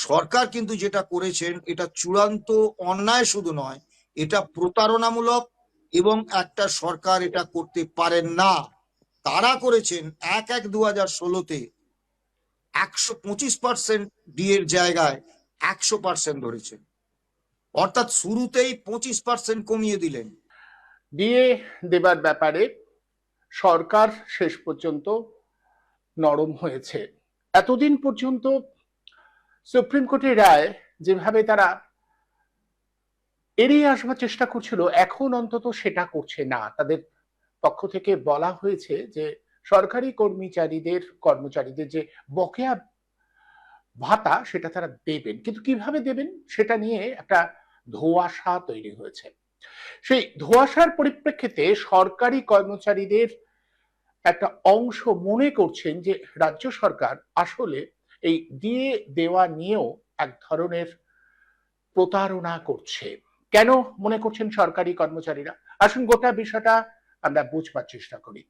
সরকার কিন্তু যেটা করেছেন এটা চূড়ান্ত অন্যায় শুধু নয়, এটা প্রতারণামূলক এবং একটা সরকার এটা করতে পারেন না। তারা করেছেন 1/1/2016-তে 125% ডিএর জায়গায় 100% ধরেছেন, অর্থাৎ শুরুতেই 25% কমিয়ে দিলেন। ডিএ দেবার ব্যাপারে সরকার শেষ পর্যন্ত নরম হয়েছে। এতদিন পর্যন্ত সুপ্রিম কোর্টের রায় যেভাবে তারা এড়িয়ে আসবার চেষ্টা করছিল, এখন অন্তত সেটা করছে না। তাদের পক্ষ থেকে বলা হয়েছে যে সরকারি কর্মচারীদের যে বকেয়া ভাতা সেটা তারা দেবেন, কিন্তু কিভাবে দেবেন সেটা নিয়ে একটা ধোঁয়াশা তৈরি হয়েছে। সেই ধোঁয়াশার পরিপ্রেক্ষিতে সরকারি কর্মচারীদের একটা অংশ মনে করছেন যে রাজ্য সরকার আসলে এই ডিএ দেওয়া নিয়েও এক ধরনের প্রতারণা করছে। কেন মনে করছেন সরকারি কর্মচারীরা? আসুন গোটা বিষয়টা আমরা বুঝবার চেষ্টা করি।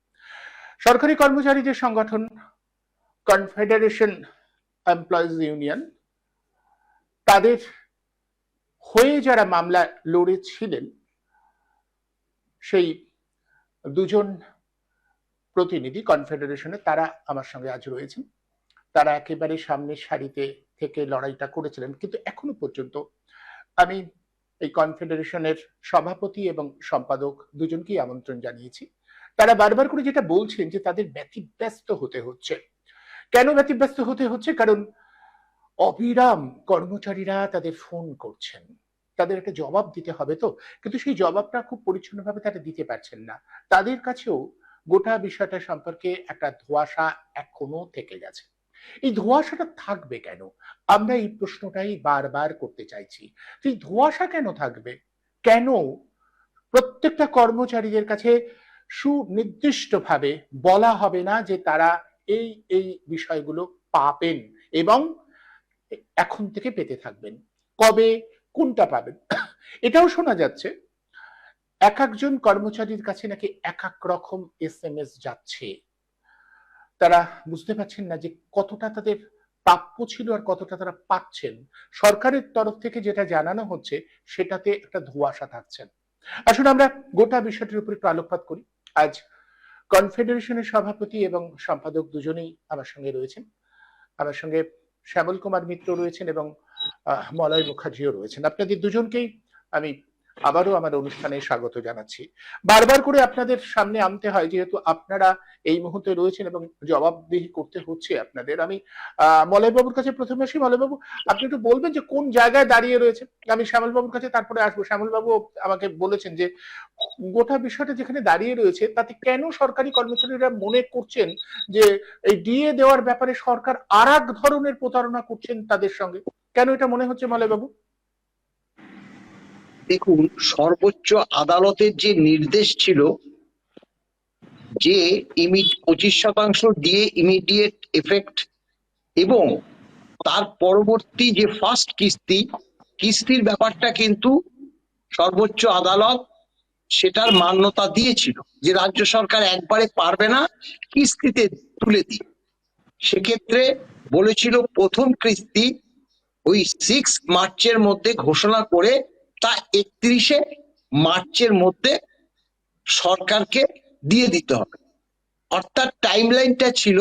সরকারি কর্মচারীদের সংগঠন কনফেডারেশন এমপ্লয়িজ ইউনিয়ন, তাদের হয়ে যারা মামলা লড়েছিলেন সেই দুজন প্রতিনিধি কনফেডারেশনের, তারা আমার সঙ্গে আজ রয়েছেন। তারা একেবারে সামনের সারিতে থেকে লড়াইটা করেছিলেন, কিন্তু এখনো পর্যন্ত আমি এই কনফেডারেশনের সভাপতি এবং সম্পাদক দুজনকেই আমন্ত্রণ জানিয়েছি। তারা বারবার করে যেটা বলছেন যে তাদের ব্যতিব্যস্ত হতে হচ্ছে। কেন ব্যতিব্যস্ত হতে হচ্ছে? কারণ অবিরাম কর্মচারীরা তাদের ফোন করছেন, তাদের একটা জবাব দিতে হবে তো, কিন্তু সেই জবাবটা খুব পরিচ্ছন্নভাবে তারা দিতে পারছেন না। তাদের কাছেও গোটা বিষয়টা সম্পর্কে একটা ধোঁয়াশা এখনো থেকে গেছে। এই ধোঁয়াশাটা থাকবে কেন? আমরা এই প্রশ্নটাই বারবার করতে চাইছি। এই ধোঁয়াশা কেন থাকবে? কেন প্রত্যেকটা কর্মচারীদের কাছে সুনির্দিষ্টভাবে বলা হবে না যে তারা এই এই বিষয়গুলো পাবেন এবং এখন থেকে পেতে থাকবেন? কবে কোনটা পাবেন? এটাও শোনা যাচ্ছে এক একজন কর্মচারীর কাছে নাকি এক এক রকম এসএমএস যাচ্ছে। তারা বুঝতে পারছেন না যে কতটা তাদের প্রাপ্য ছিল আর কতটা তারা পাচ্ছেন। সরকারের তরফ থেকে যেটা জানানো হচ্ছে সেটাতে একটা ধোঁয়াশা থাকছেন। আসলে আমরা গোটা বিষয়টির উপর একটু আলোকপাত করি। আজ কনফেডারেশনের সভাপতি এবং সম্পাদক দুজনেই আমার সঙ্গে রয়েছেন। আমার সঙ্গে শ্যামল কুমার মিত্র রয়েছেন এবং মলয় মুখার্জিও রয়েছেন। আপনাদের দুজনকেই আমি আবারও আমার অনুষ্ঠানে স্বাগত জানাচ্ছি। বারবার করে আপনাদের সামনে আনতে হয় যেহেতু আপনারা এই মুহূর্তে রয়েছেন এবং জবাবদিহি করতে হচ্ছে আপনাদের। আমি মলয় বাবুর কাছে প্রথমে আসি। মলয় বাবু, আপনি একটু বলবেন যে কোন জায়গায় দাঁড়িয়ে রয়েছে? আমি শ্যামল বাবুর কাছে তারপরে আসবো। শ্যামল বাবু আমাকে বলেছেন যে গোটা বিষয়টা যেখানে দাঁড়িয়ে রয়েছে তাতে কেন সরকারি কর্মচারীরা মনে করছেন যে এই ডিএ দেওয়ার ব্যাপারে সরকার আর এক ধরনের প্রতারণা করছেন তাদের সঙ্গে? কেন এটা মনে হচ্ছে মলয় বাবু? দেখুন, সর্বোচ্চ আদালতের যে নির্দেশ ছিল যে 25% ডিএ ইমিডিয়েট এফেক্ট এবং তার পরবর্তী যে ফার্স্ট কিস্তির ব্যাপারটা কিন্তু সর্বোচ্চ আদালত সেটার মান্যতা দিয়েছিল যে রাজ্য সরকার একবারে পারবে না কিস্তিতে তুলে দিই। সেক্ষেত্রে বলেছিল প্রথম কিস্তি ওই 6 মার্চের মধ্যে ঘোষণা করে তা 31শে মার্চের মধ্যে সরকারকে দিয়ে দিতে হবে। অর্থাৎ টাইমলাইনটা ছিল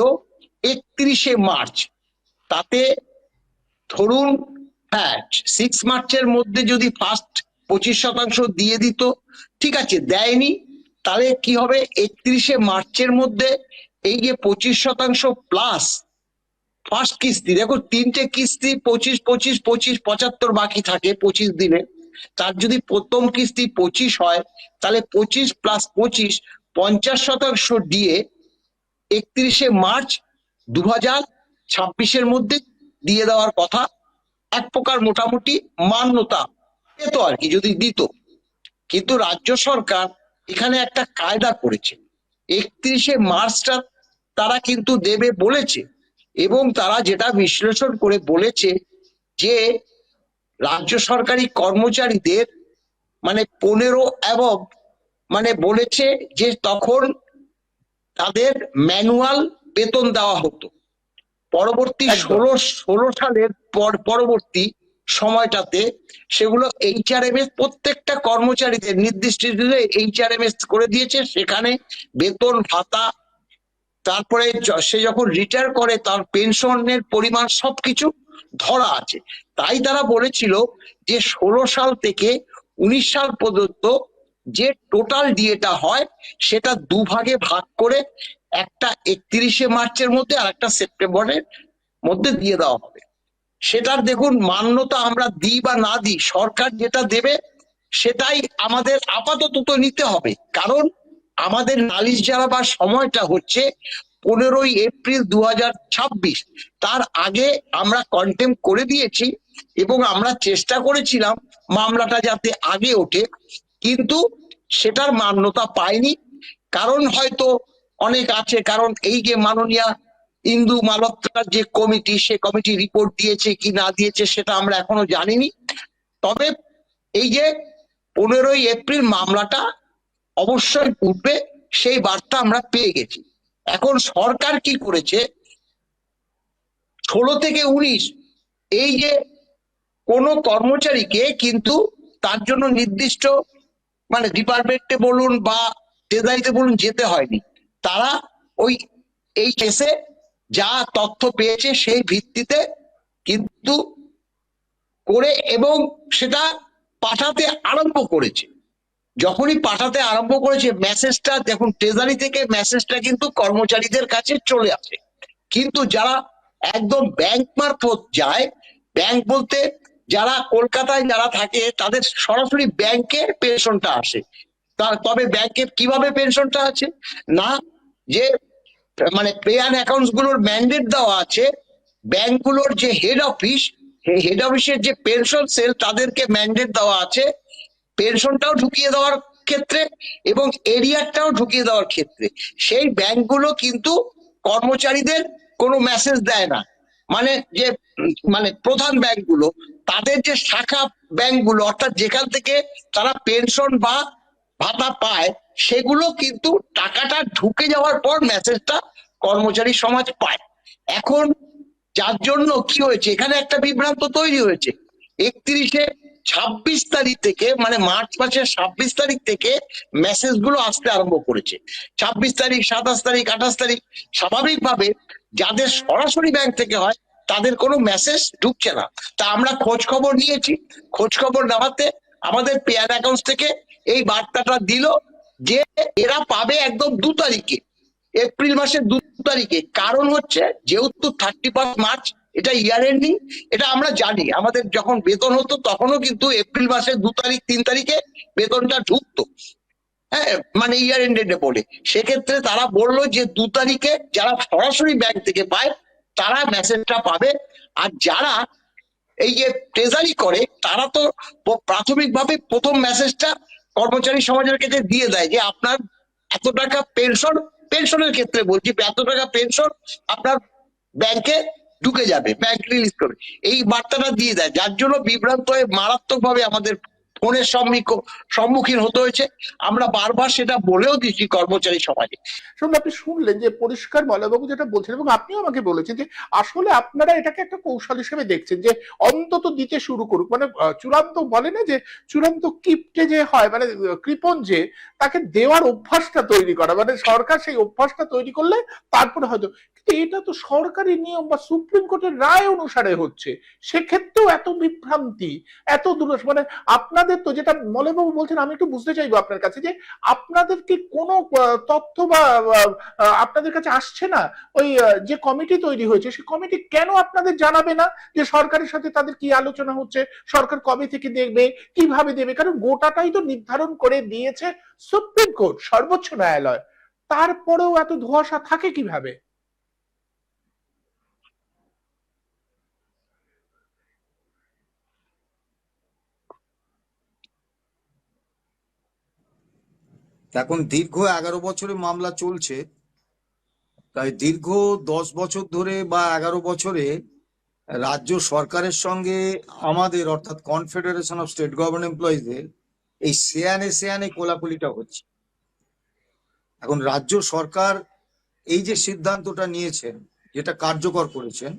31শে মার্চ। তাতে ধরুন 6 মার্চের মধ্যে যদি ফার্স্ট 25% দিয়ে দিত, ঠিক আছে, দেয়নি, তাহলে কি হবে 31শে মার্চের মধ্যে এই যে 25% প্লাস ফার্স্ট কিস্তি, দেখো 3টে কিস্তি 25, 25, 25, 75 বাকি থাকে 25 দিনে। তার যদি প্রথম কিস্তি 25 হয় তাহলে 25 + 25 50% দিয়ে 31শে মার্চ 2026-এর মধ্যে দিয়ে দেওয়ার কথা। এক প্রকার মোটামুটি মান্যতা পেত আর কি যদি দিত। কিন্তু রাজ্য সরকার এখানে একটা কায়দা করেছে। 31শে মার্চটা তারা কিন্তু দেবে বলেছে এবং তারা যেটা বিশ্লেষণ করে বলেছে যে রাজ্য সরকারি কর্মচারীদের মানে 15 এবং মানে বলেছে যে তখন তাদের ম্যানুয়াল বেতন দেওয়া হতো। পরবর্তী একদম। 16 সালের পরবর্তী সময়টাতে সেগুলো এইচআরএমএস প্রত্যেকটা কর্মচারীদের নির্দিষ্ট এইচআরএমএস করে দিয়েছে। সেখানে বেতন ভাতা, তারপরে সে যখন রিটায়ার করে তার পেনশনের পরিমাণ সবকিছু ধরা আছে। তাই তারা বলেছিল যে 16 সাল থেকে 19 সাল পর্যন্ত যে টোটাল ডিএটা হয় সেটা দুভাগে ভাগ করে, একটা 31শে মার্চের মধ্যে আর একটা সেপ্টেম্বরের মধ্যে দিয়ে দেওয়া হবে। সেটার দেখুন মান্যতা আমরা দিই বা না দিই, সরকার যেটা দেবে সেটাই আমাদের আপাতত তো নিতে হবে। কারণ আমাদের নালিশ জানাবার সময়টা হচ্ছে 15ই এপ্রিল 2026। তার আগে আমরা কন্টেম্প করে দিয়েছি এবং আমরা চেষ্টা করেছিলাম মামলাটা যাতে আগে ওঠে, কিন্তু সেটার মান্যতা পায়নি। কারণ হয়তো অনেক আছে, কারণ এই যে মাননীয়া ইন্দু মালহোত্রার যে কমিটি, সে কমিটি রিপোর্ট দিয়েছে কি না দিয়েছে সেটা আমরা এখনো জানিনি। তবে এই যে 15ই এপ্রিল মামলাটা অবশ্যই উঠবে সেই বার্তা আমরা পেয়ে গেছি। এখন সরকার কি করেছে, 16 থেকে 19 এই যে কোনো কর্মচারীকে কিন্তু তার জন্য নির্দিষ্ট মানে ডিপার্টমেন্টে বলুন বা ট্রেজারিতে বলুন যেতে হয়নি। তারা ওই এই কেসে যা তথ্য পেয়েছে সেই ভিত্তিতে কিন্তু করে এবং সেটা পাঠাতে আরম্ভ করেছে। যখনই পাঠাতে আরম্ভ করেছে মেসেজটা দেখুন, ট্রেজারি থেকে মেসেজটা কিন্তু কর্মচারীদের কাছে চলে আসে। কিন্তু যারা একদম ব্যাংক মারফত যায়, ব্যাংক বলতে যারা কলকাতায় যারা থাকে তাদের সরাসরি ব্যাংকে পেনশনটা আসে। তবে ব্যাংকের কিভাবে পেনশনটা আছে না, যে মানে পে অ্যান্ড অ্যাকাউন্টস গুলোর ম্যান্ডেট দেওয়া আছে, ব্যাংকগুলোর যে হেড অফিস, হেড অফিসের যে পেনশন সেল তাদেরকে ম্যান্ডেট দেওয়া আছে পেনশনটাও ঢুকিয়ে দেওয়ার ক্ষেত্রে এবং এরিয়ারটাও ঢুকিয়ে দেওয়ার ক্ষেত্রে। সেই ব্যাংকগুলো কিন্তু কর্মচারীদের কোনো মেসেজ দেয় না। মানে যে মানে প্রধান ব্যাংকগুলো, তাদের যে শাখা ব্যাংকগুলো অর্থাৎ যেখান থেকে তারা পেনশন বা ভাতা পায়, সেগুলো কিন্তু টাকাটা ঢুকে যাওয়ার পর মেসেজটা কর্মচারী সমাজ পায়। এখন যার জন্য কি হয়েছে, এখানে একটা বিভ্রান্ত তৈরি হয়েছে। 26 তারিখ থেকে মানে মার্চ মাসের 26 তারিখ থেকে মেসেজ গুলো আসতে আরম্ভ করেছে। 26 তারিখ, 27 তারিখ, 28 তারিখ স্বাভাবিকভাবে যাদের সরাসরি ব্যাংক থেকে হয় তাদের কোনো মেসেজ ঢুকছে না। তা আমরা খোঁজ খবর নিয়েছি, খোঁজ খবর নেওয়াতে আমাদের পেয়ার অ্যাকাউন্ট থেকে এই বার্তাটা দিল যে এরা পাবে একদম 2 তারিখে, এপ্রিল মাসের 2 তারিখে। কারণ হচ্ছে যেহেতু 31 মার্চ এটা ইয়ার এন্ডিং, এটা আমরা জানি। আমাদের যখন বেতন হতো তখনও কিন্তু এপ্রিল মাসের 2 তারিখ 3 তারিখে বেতনটা ঢুকতো, হ্যাঁ, মানে ইয়ার এন্ডেড বলে। সেক্ষেত্রে তারা বললো যে 2 তারিখে যারা সরাসরি ব্যাংক থেকে পায় তারা মেসেজটা পাবে। আর যারা এই যে ট্রেজারি করে তারা তো প্রাথমিকভাবে প্রথম মেসেজটা কর্মচারী সমাজের কাছে দিয়ে দেয় যে আপনার এত টাকা পেনশন, পেনশনের ক্ষেত্রে বলছি, এত টাকা পেনশন আপনার ব্যাংকে ঢুকে যাবে, ব্যাংক রিলিজ করবে, এই বার্তাটা দিয়ে দেয়। যার জন্য বিভ্রান্ত হয়ে মারাত্মকভাবে আমাদের ফোনের সম্মুখীন হতে হয়েছে। আমরা বারবার সেটা বলেও দিচ্ছি কর্মচারী সমাজে। শুনুন, আপনি শুনলেন যে পরিষ্কার মলয়বাবু যেটা বলছেন, এবং আপনিও আমাকে বলেছেন যে আসলে আপনারা এটাকে একটা কৌশল হিসেবে দেখছেন যে অন্তত দিতে শুরু করুক, মানে চূড়ান্ত বলে না যে চূড়ান্ত কিপটে যে হয়, মানে কৃপণ যে, তাকে দেওয়ার অভ্যাসটা তৈরি করা, মানে সরকার সেই অভ্যাসটা তৈরি করলে তারপরে হয়তো। কিন্তু এটা তো সরকারি নিয়ম বা সুপ্রিম কোর্টের রায় অনুসারে হচ্ছে, সেক্ষেত্রেও এত বিভ্রান্তি, এত দূর, মানে আপনাদের তো যেটা মলয়বাবু বলছেন, আমি একটু বুঝতে চাইবো আপনার কাছে যে আপনাদের কি কোনো তথ্য বা আপনাদের কাছে আসছে না? ওই যে কমিটি তৈরি হয়েছে সেই কমিটি কেন আপনাদের জানাবে না যে সরকারের সাথে তাদের কি আলোচনা হচ্ছে, সরকার কবে থেকে দেখবে, কিভাবে দেবে? কারণ গোটাটাই তো নির্ধারণ করে দিয়েছে সুপ্রিম কোর্ট, সর্বোচ্চ ন্যায়ালয়। তারপরেও এত ধোঁয়াশা থাকে কিভাবে? এখন দীর্ঘ 11 বছরে মামলা চলছে, তাই দীর্ঘ 10 বছর ধরে বা 11 বছরে রাজ্য সরকারের সঙ্গে আমাদের অর্থাৎ কনফেডারেশন অফ স্টেট গভর্নমেন্ট এমপ্লয়িজের এই সেয়ানে কোলাকুলিটা হচ্ছে। এখন রাজ্য সরকার এই যে সিদ্ধান্তটা নিয়েছেন যেটা কার্যকর করেছেন,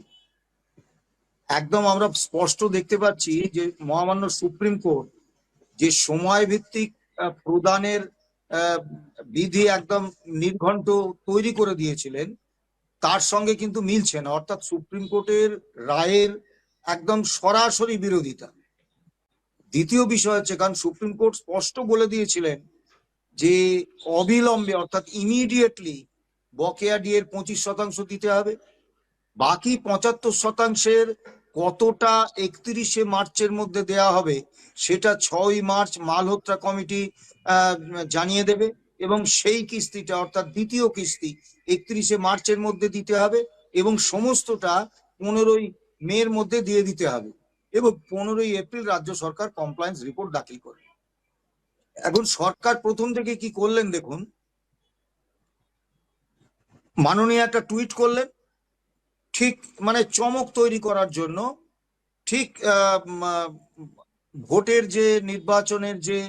একদম আমরা স্পষ্ট দেখতে পাচ্ছি যে মহামান্য সুপ্রিম কোর্ট যে সময় ভিত্তিক প্রদানের বিধি একদম নির্ঘণ্ট তৈরি করে দিয়েছিলেন, তার সঙ্গে কিন্তু মিলছে না। অর্থাৎ সুপ্রিম কোর্টের রায়ের একদম সরাসরি বিরোধিতা। দ্বিতীয় বিষয় হচ্ছে, কারণ সুপ্রিম কোর্ট স্পষ্ট বলে দিয়েছিলেন যে অবিলম্বে অর্থাৎ ইমিডিয়েটলি বকেয়া ডিএর 25% দিতে হবে। বাকি 75%-এর কতটা 31শে মার্চের মধ্যে দেয়া হবে সেটা 6ই মার্চ মালহোত্রা কমিটি জানিয়ে দেবে, এবং সেই কিস্তিটা অর্থাৎ দ্বিতীয় কিস্তি 31শে মার্চের মধ্যে দিতে হবে, এবং সমস্তটা 15ই মের মধ্যে দিয়ে দিতে হবে, এবং 15ই এপ্রিল রাজ্য সরকার কমপ্লায়েন্স রিপোর্ট দাখিল করবে। এখন সরকার প্রথম থেকে কি করলেন দেখুন, মাননীয় একটা টুইট করলেন, ঠিক মানে চমক তৈরি করার জন্য। ঠিক ভোটের যে নির্বাচনের যে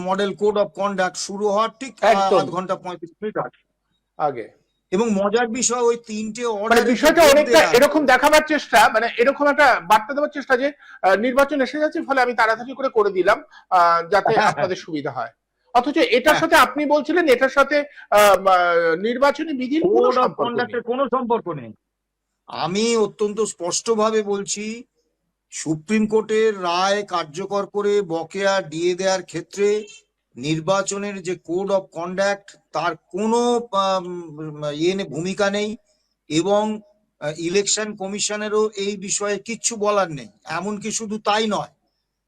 মডেল কোড অফ কন্ডাক্ট শুরু হওয়ার ঠিক একদম 8 ঘন্টা 35 মিনিট আগে। এবং মজার বিষয়, ওই 3টে মানে অর্ডার বিষয়টা অনেকটা এরকম দেখাবার চেষ্টা, মানে এরকম একটা বার্তা দেওয়ার চেষ্টা যে নির্বাচন এসে যাচ্ছে, ফলে আমি তাড়াতাড়ি করে দিলাম যাতে আপনাদের সুবিধা হয়। অথচ এটার সাথে আপনি বলছিলেন এটার সাথে নির্বাচনী বিধির কোনো কোড অফ সম্পর্ক নেই। কন্ডাক্টের কোনো সম্পর্ক নেই। আমি অত্যন্ত স্পষ্টভাবে বলছি, সুপ্রিম কোর্টের রায় কার্যকর করে বকেয়া দিয়ে দেওয়ার ক্ষেত্রে নির্বাচনের যে কোড অফ কন্ডাক্ট তার কোনো ভূমিকা নেই, এবং ইলেকশন কমিশনেরও এই বিষয়ে কিচ্ছু বলার নেই। এমনকি শুধু তাই নয়,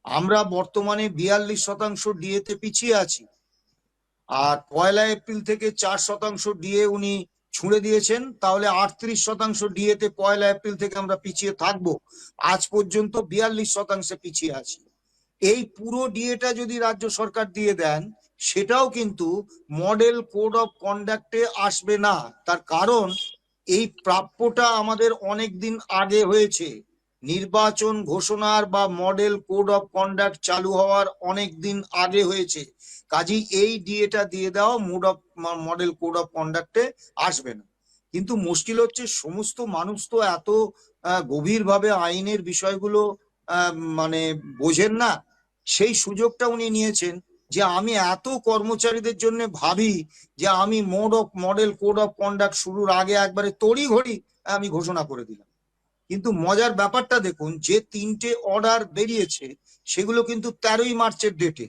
আমরা বর্তমানে 42% ডিএতে পিছিয়ে আছি, আর 1 এপ্রিল থেকে 4% ডিএ উনি ছুঁড়ে দিয়েছেন, তাহলে 38% ডিএতে 1 এপ্রিল থেকে আমরা পিছিয়ে থাকবো। আজ পর্যন্ত 42% পিছিয়ে আছি। এই পুরো ডিএটা যদি রাজ্য সরকার দিয়ে দেন, সেটাও কিন্তু মডেল কোড অফ কন্ডাক্টে আসবে না। তার কারণ এই প্রাপ্যটা আমাদের অনেক দিন আগে হয়েছে। নির্বাচন ঘোষণার বা মডেল কোড অফ কন্ডাক্ট চালু হওয়ার অনেক দিন আগে হয়েছে। কাজেই এই ডিএটা দিয়ে দেওয়া মডেল কোড অফ কন্ডাক্টে আসবে না। কিন্তু মুশকিল হচ্ছে, সমস্ত মানুষ তো এত গভীরভাবে আইনের বিষয়গুলো মানে বোঝেন না। সেই সুযোগটা উনি নিয়েছেন যে আমি এত কর্মচারীদের জন্য ভাবি যে আমি মডেল কোড অফ কন্ডাক্ট শুরুর আগে একবারে তড়িঘড়ি আমি ঘোষণা করে দিলাম। কিন্তু মজার ব্যাপারটা দেখুন, যে 3টে অর্ডার বেরিয়েছে সেগুলো কিন্তু 13ই মার্চের ডেটে।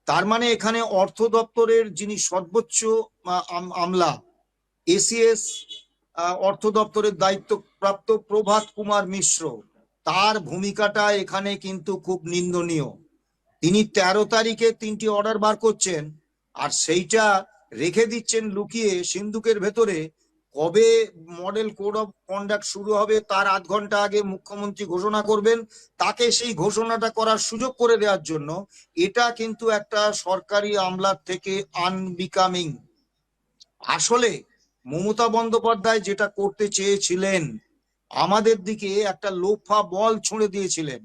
তার মানে এখানে অর্থ দপ্তরের যিনি সর্বোচ্চ আমলা, এসিএস অর্থ দপ্তরের দায়িত্বপ্রাপ্ত প্রভাত কুমার মিশ্র, তার ভূমিকাটা এখানে কিন্তু খুব নিন্দনীয়। তিনি 13 তারিখে 3টি অর্ডার বার করছেন, আর সেইটা রেখে দিচ্ছেন লুকিয়ে সিন্ধুকের ভেতরে। কবে মডেল কোড অফ কন্ডাক্ট শুরু হবে তার 8 ঘন্টা আগে মুখ্যমন্ত্রী ঘোষণা করবেন, তাকে সেই ঘোষণাটা করার সুযোগ করে দেওয়ার জন্য। এটা কিন্তু একটা সরকারি আমলার থেকে আনবিকামিং। আসলে মমতা বন্দ্যোপাধ্যায় যেটা করতে চেয়েছিলেন, আমাদের দিকে একটা লোফা বল ছুঁড়ে দিয়েছিলেন,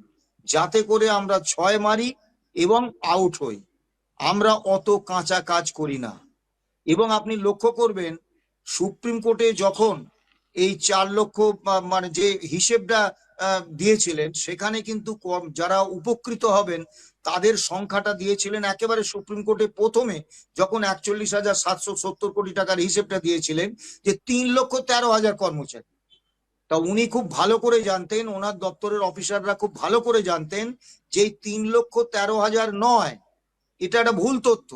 যাতে করে আমরা 6 মারি এবং আউট হই। আমরা অত কাঁচা কাজ করি না। এবং আপনি লক্ষ্য করবেন, সুপ্রিম কোর্টে যখন এই 4 লক্ষ মানে যে হিসেবটা দিয়েছিলেন, সেখানে কিন্তু যারা উপকৃত হবেন তাদের সংখ্যাটা দিয়েছিলেন একেবারে সুপ্রিম কোর্টে প্রথমে, যখন 41,770 কোটি টাকার হিসেবটা দিয়েছিলেন, যে 3,13,000 কর্মচারী। তা উনি খুব ভালো করে জানতেন, ওনার দপ্তরের অফিসাররা খুব ভালো করে জানতেন যে 3,13,000 নয়, এটা একটা ভুল তথ্য।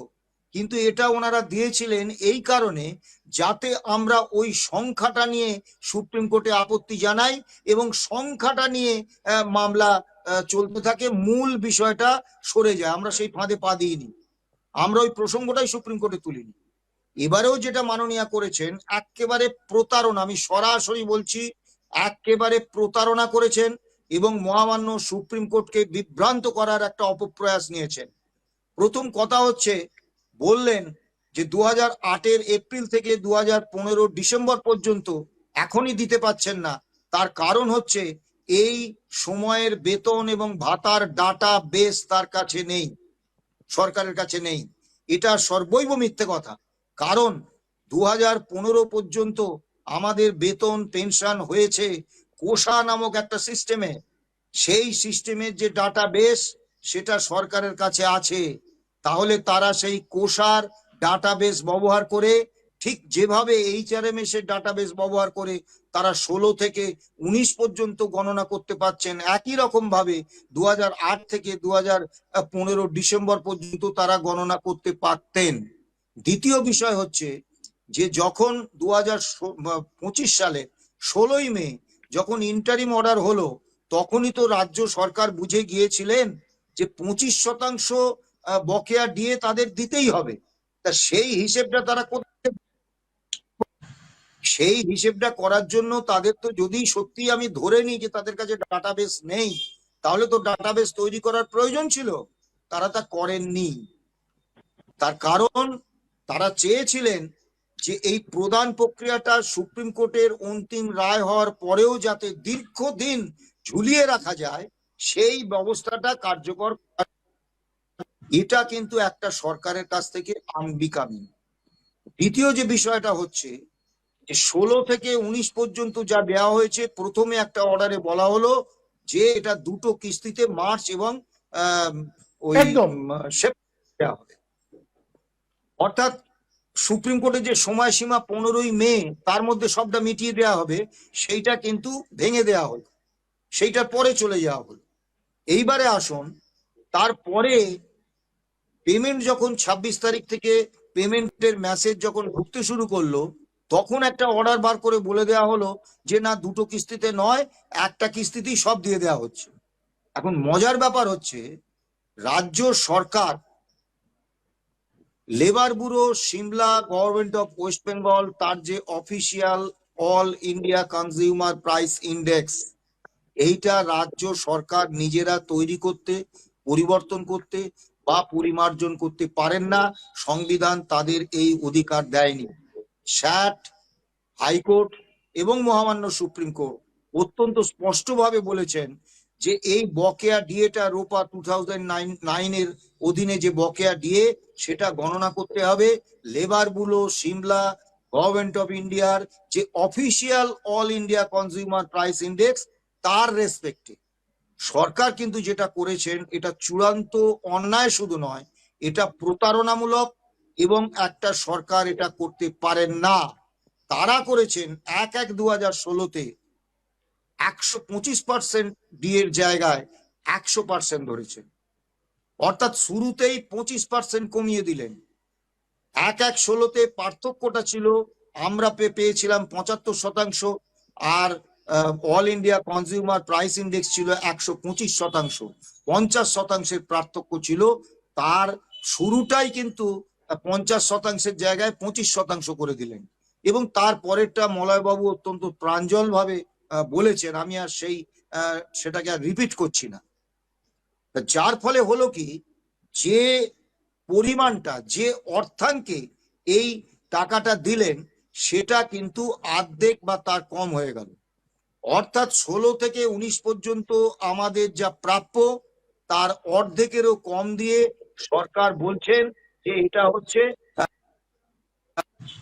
কিন্তু এটা ওনারা দিয়েছিলেন এই কারণে, যাতে আমরা ওই সংখ্যাটা নিয়ে সুপ্রিম কোর্টে আপত্তি জানাই এবং সংখ্যাটা নিয়ে মামলা চলতে থাকে, মূল বিষয়টা সরে যায়। আমরা সেই ফাঁদে পা দিইনি, আমরা ওই প্রসঙ্গটাই সুপ্রিম কোর্টে তুলিনি। এবারেও যেটা মাননীয় করেছেন, একেবারে প্রতারণা, আমি সরাসরি বলছি, একেবারে প্রতারণা করেছেন এবং মহামান্য সুপ্রিম কোর্টকে বিভ্রান্ত করার একটা অপপ্রয়াস নিয়েছেন। প্রথম কথা হচ্ছে, বললেন যে 2008-এর এপ্রিল থেকে 2015 ডিসেম্বর পর্যন্ত এখনই দিতে পাচ্ছেন না। তার কারণ হচ্ছে এই সময়ের বেতন এবং ভাতার ডাটা বেস তার কাছে নেই, সরকারের কাছে নেই। এটা সর্বৈব মিথ্যে কথা। কারণ 2015 পর্যন্ত আমাদের বেতন পেনশন হয়েছে কোষা নামক একটা সিস্টেমে। সেই সিস্টেমের যে ডাটাবেস সেটা সরকারের কাছে আছে। তাহলে তারা সেই কোষার ডাটাবেস ব্যবহার করে, ঠিক যেভাবে HRMS এর ডাটাবেস ব্যবহার করে তারা 16 থেকে 19 পর্যন্ত গণনা করতে পারছেন, একই রকম ভাবে 2008 থেকে 2015 ডিসেম্বর পর্যন্ত তারা গণনা করতে পারতেন। দ্বিতীয় বিষয় হচ্ছে যে যখন 2025 সালে 16ই মে যখন ইন্টারিম অর্ডার হলো, তখনই তো রাজ্য সরকার বুঝে গিয়েছিলেন যে 25% বকেয়া দিয়ে তাদের দিতেই হবে। তা সেই হিসেবটা করার জন্য তাদের তো, যদি সত্যি আমি ধরে নিই যে তাদের কাছে ডাটাবেস নেই, তাহলে তো ডাটাবেস তৈরি করার প্রয়োজন ছিল, তারা তা করেননি। তার কারণ তারা চেয়েছিলেন যে এই প্রদান প্রক্রিয়াটা সুপ্রিম কোর্টের অন্তিম রায় হওয়ার পরেও যাতে দীর্ঘদিন ঝুলিয়ে রাখা যায়, সেই ব্যবস্থাটা কার্যকর। এটা কিন্তু একটা সরকারের কাছ থেকে আনবিকামি। দ্বিতীয় যে বিষয়টা হচ্ছে যে 16 থেকে 19 পর্যন্ত যা দেওয়া হয়েছে, প্রথমে একটা অর্ডারে বলা হলো যে এটা দুটো কিস্তিতে মার্চ এবং ওই একদম সেপ্টেম্বর দেওয়া হবে। অর্থাৎ সুপ্রিম কোর্টের যে সময়সীমা 15ই মে, তার মধ্যে সবটা মিটিয়ে দেওয়া হবে, সেইটা কিন্তু ভেঙে দেওয়া হলো, সেইটার পরে চলে যাওয়া হলো। এইবারে আসুন, তারপরে পেমেন্ট যখন 26 তারিখ থেকে পেমেন্টের মেসেজ যখন ঢুকতে শুরু করলো, তখন একটা অর্ডার বার করে বলে দেওয়া হলো যে না, দুটো কিস্তিতে নয়, একটা কিস্তিতেই সব দিয়ে দেওয়া হচ্ছে। এখন মজার ব্যাপার হচ্ছে, রাজ্য সরকার, labour bureau, Shimla, government of West Bengal, তার যে official all India consumer price index, এইটা রাজ্য সরকার নিজেরা তৈরি করতে, পরিবর্তন করতে বা পরিমার্জন করতে পারেন না। সংবিধান তাদের এই অধিকার দেয়নি। স্যাট, হাইকোর্ট এবং মহামান্য সুপ্রিম কোর্ট অত্যন্ত স্পষ্টভাবে বলেছেন যে এই বকেয়া ডিএটা রোপা 2009 এর অধীনে যে বকেয়া ডিএ, সেটা গণনা করতে হবে labour bureau, Shimla, government of ইন্ডিয়ার যে official all India consumer price index, তার রেসপেক্টে। সরকার কিন্তু যেটা করেছেন, এটা চূড়ান্ত অন্যায় শুধু নয়, এটা প্রতারণামূলক, এবং একটা সরকার এটা করতে পারেন না। তারা করেছেন 1/1/2016-তে 125% ডিএর জায়গায় 100% ধরেছেন। অর্থাৎ শুরুতেই 25% কমিয়ে দিলেন। 1/1/16-তে পার্থক্যটা ছিল, আমরা পেয়েছিলাম 75%, আর all India consumer price index ছিল 125%। 50%-এর পার্থক্য ছিল। তার শুরুটাই কিন্তু 50%-এর জায়গায় 25% করে দিলেন, এবং তার পরেরটা মলয়বাবু অত্যন্ত প্রাঞ্জল ভাবে বলেছেন, আমি আর সেটাকে আর রিপিট করছি না। যার ফলে হলো কি, যে পরিমাণটা, যে অর্থাঙ্কে এই টাকাটা দিলেন, সেটা কিন্তু অর্ধেক বা তার কম হয়ে গেল। অর্থাৎ 16 থেকে 19 পর্যন্ত আমাদের যা প্রাপ্য, তার অর্ধেকেরও কম দিয়ে সরকার বলছেন যে এটা হচ্ছে